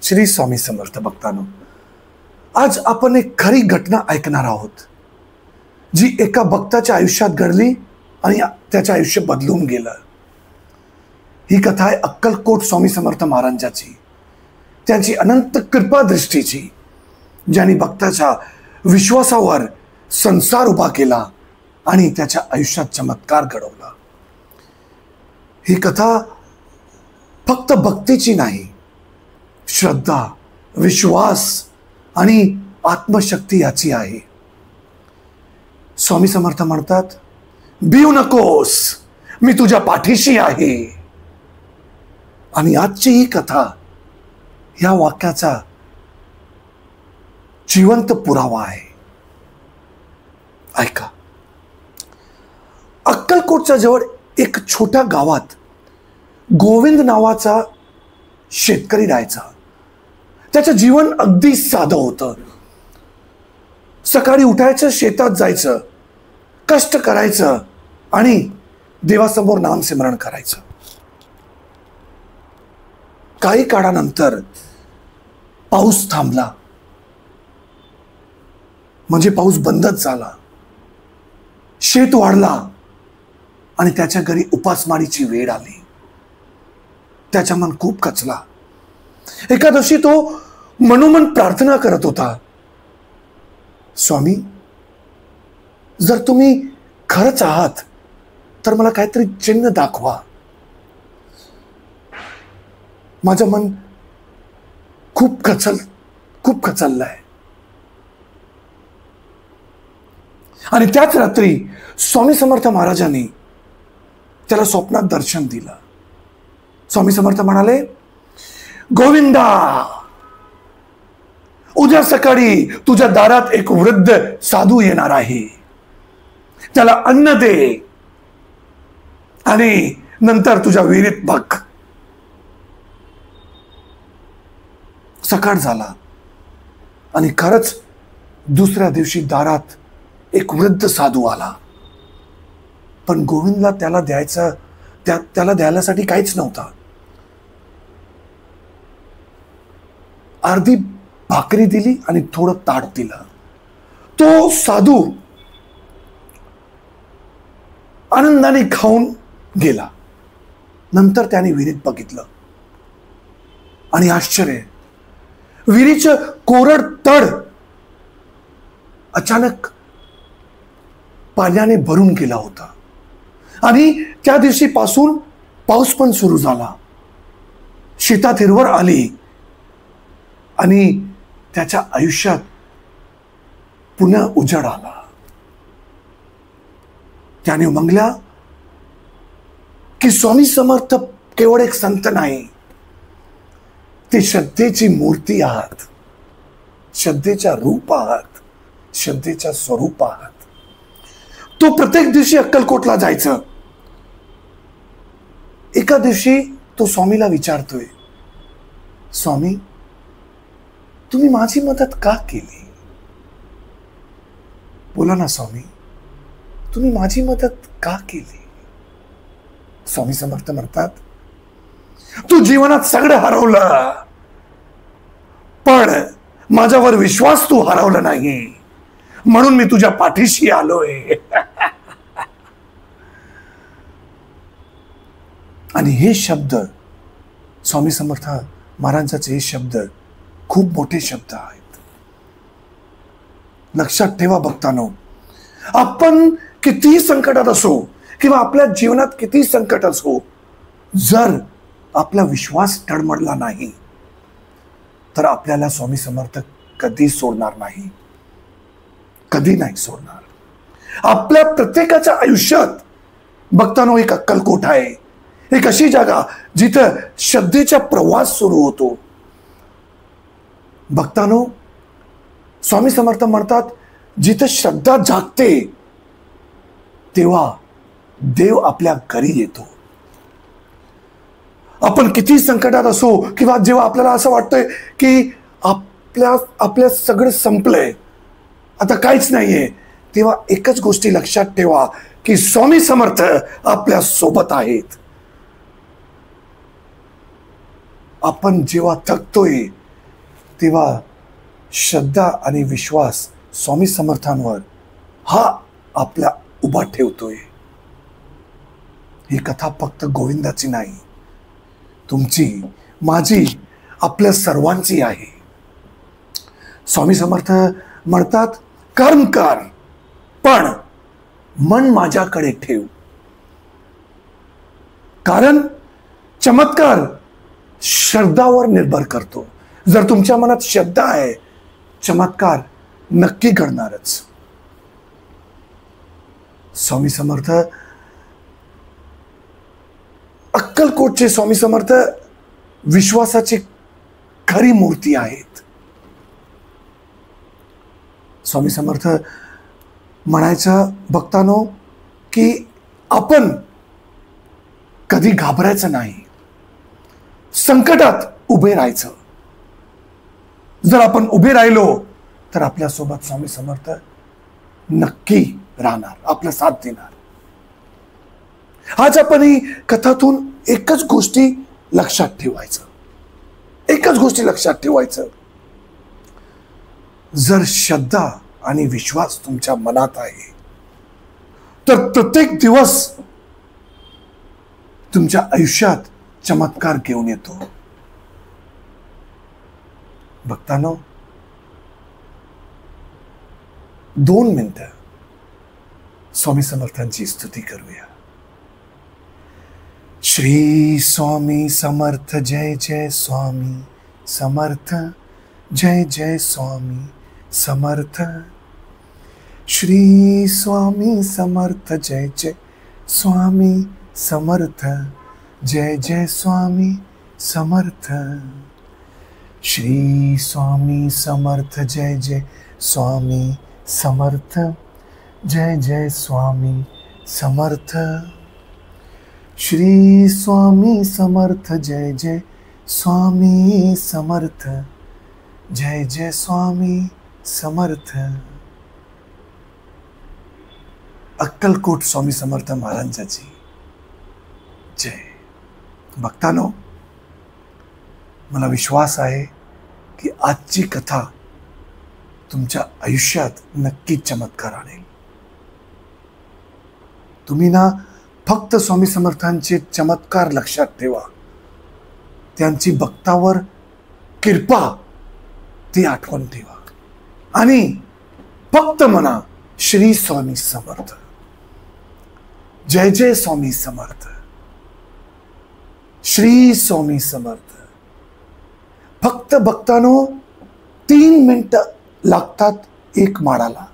श्री स्वामी समर्थ भक्तांनो, आज आपण एक खरी घटना ऐकणार आहोत जी एका भक्ताच्या आयुष्यात घडली आणि त्याचे आयुष्य बदलून गेलं। ही कथा आहे अक्कलकोट स्वामी समर्थ महाराजांची, त्यांची अनंत कृपा दृष्टीची, ज्यांनी भक्ताच्या विश्वासावर संसार उभा केला आणि त्याच्या आयुष्यात चमत्कार घडवला। ही कथा फक्त भक्तीची नाही, श्रद्धा, विश्वास आणि आत्मशक्ती याची आहे। स्वामी समर्थ म्हणतात, भिऊ नकोस, मी तुझ्या पाठीशी आहे। आणि आजची ही कथा या वाक्याचा जिवंत पुरावा आहे। ऐका, अक्कलकोटच्या जवळ एक छोट्या गावात गोविंद नावाचा शेतकरी राहायचा। त्याचं जीवन अगदी साधं होतं। सकाळी उठायचं, शेतात जायचं, कष्ट करायचं आणि देवासमोर नामस्मरण करायचं। काही काळानंतर पाऊस थांबला, म्हणजे पाऊस बंदच झाला। शेत वाढला आणि त्याच्या घरी उपासमारीची वेळ आली। त्याचा मन खूप खचला। एका दिवशी तो मनोमन प्रार्थना करत होता, स्वामी, जर तुम्ही खरंच आहात तर मला काहीतरी चिन्ह दाखवा। माझं मन खूप खचललंय। आणि त्याच रात्री स्वामी समर्थ महाराजांनी त्याला स्वप्नात दर्शन दिलं। स्वामी समर्थ म्हणाले, गोविंदा, उद्या सकाळी तुझ्या दारात एक वृद्ध साधू येणार आहे, त्याला अन्न दे आणि नंतर तुझ्या विहिरीत बघ। सकाळ झाला आणि खरंच दुसऱ्या दिवशी दारात एक वृद्ध साधू आला, पण गोविंदला त्याला द्यायसाठी काहीच नव्हतं। अर्धी भाकरी दिली आणि थोडं ताट दिलं। तो साधू आनंदाने खाऊन गेला। नंतर त्याने विहिरीत बघितलं आणि आश्चर्य, विहिरीचं कोरड तड अचानक पाण्याने भरून गेला होता। आणि त्या दिवशीपासून पाऊस पण सुरू झाला, शेतात हिरवळ आली आणि त्याच्या आयुष्यात पुन्हा उजाड आला। त्याने उमगला की स्वामी समर्थ केवळ एक संत नाही, ते श्रद्धेची मूर्ती आहात, श्रद्धेच्या रूप आहात, श्रद्धेच्या स्वरूप आहात। तो प्रत्येक दिवशी अक्कलकोटला जायचं। एका दिवशी तो स्वामीला विचारतोय, स्वामी, तुम्ही माझी मदत का केली? बोला ना स्वामी, तुम्ही माझी मदत का केली? स्वामी समर्थ म्हणतात, तू जीवनात सगळं हरवलं, पण माझ्यावर विश्वास तू हरवला नाही, म्हणून मी तुझ्या पाठीशी आलोय। आणि हे शब्द, स्वामी समर्थ महाराजांचे हे शब्द खूप मोठे शब्द आहेत। लक्षात ठेवा भक्तांनो, आपण कितीही संकटात असो किंवा आपल्या जीवनात कितीही संकट असो, जर आपला विश्वास डळमळला नाही तर आपल्याला स्वामी समर्थ कधी सोडणार नाही, कधी नाही सोडणार। आपल्या प्रत्येकाच्या आयुष्यात भक्तांनो एक अक्कलकोट आहे, एक अशी जागा जिथं श्रद्धेचा प्रवास सुरू होतो। भक्तांनो, स्वामी समर्थ म्हणतात, जिथं श्रद्धा जागते तेव्हा देव आपल्या घरी येतो। आपण किती संकटात असो किंवा जेव्हा आपल्याला असं वाटतंय की आपल्या सगळं संपलंय, आता काहीच नाहीये, तेव्हा एकच गोष्टी लक्षात ठेवा की स्वामी समर्थ आपल्या सोबत आहेत। आपण जेव्हा थकतोय, तेव्हा श्रद्धा आणि विश्वास स्वामी समर्थांवर हा आपला उभा ठेवतोय. ही कथा फक्त गोविंदाची नाही, तुमची, माझी, आपल्या सर्वांची आहे. स्वामी समर्थ म्हणतात, कर्म कर पण मन माझ्याकडे ठेव. कारण चमत्कार श्रद्धावर निर्भर करतो. जर तुमच्या मनात श्रद्धा आहे, चमत्कार नक्की घडणारच. स्वामी समर्थ, अक्कलकोटचे स्वामी समर्थ विश्वासाची खरी मूर्ती आहेत. स्वामी समर्थ म्हणायचं भक्तांनो की आपण कधी घाबरायचं नाही, संकटात उभे राहायचं. जर आपण उभे राहिलो तर आपल्यासोबत स्वामी समर्थ नक्की राहणार, आपला साथ देणार. आज आपण ही कथातून एकच गोष्टी लक्षात ठेवायचं, एकच गोष्टी लक्षात ठेवायचं. जर श्रद्धा आणि विश्वास तुमच्या मनात आहे तर प्रत्येक दिवस तुमच्या आयुष्यात चमत्कार घेऊन येतो. भक्तांनो, 2 मिनिटं स्वामी समर्थांची स्तुती करूया. श्री स्वामी समर्थ, जय जय स्वामी समर्थ, जय जय स्वामी समर्थ. श्री स्वामी समर्थ, जय जय स्वामी समर्थ, जय जय स्वामी समर्थ. श्री स्वामी समर्थ, जय जय स्वामी समर्थ, जय जय स्वामी समर्थ. श्री स्वामी समर्थ, जय जय स्वामी समर्थ, जय जय स्वामी समर्थ. अक्कलकोट स्वामी समर्थ महाराजांची जय. भक्तांनो, मला विश्वास आहे की आजची कथा तुमच्या आयुष्यात नक्की चमत्कार आणेल. तुम्ही ना फक्त स्वामी समर्थांचे चमत्कार लक्षात ठेवा, त्यांची भक्तावर कृपा ती आठवण ठेवा आणि फक्त म्हणा श्री स्वामी समर्थ, जय जय स्वामी समर्थ, श्री स्वामी समर्थ. फक्त भक्तांनो 3 मिनिटं लागतात एक माळाला.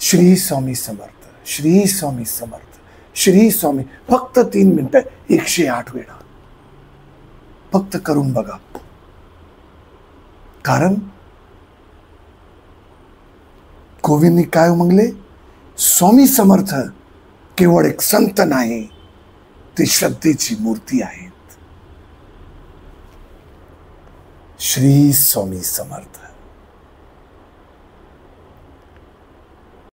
श्री स्वामी समर्थ, श्री स्वामी समर्थ, श्री स्वामी. फक्त 3 मिनिटं 108 वेळा फक्त करून बघा. कारण गोविंदनी काय म्हणले, स्वामी समर्थ केवळ एक संत नाही, ते श्रद्धेची मूर्ती आहेत. श्री स्वामी समर्थ.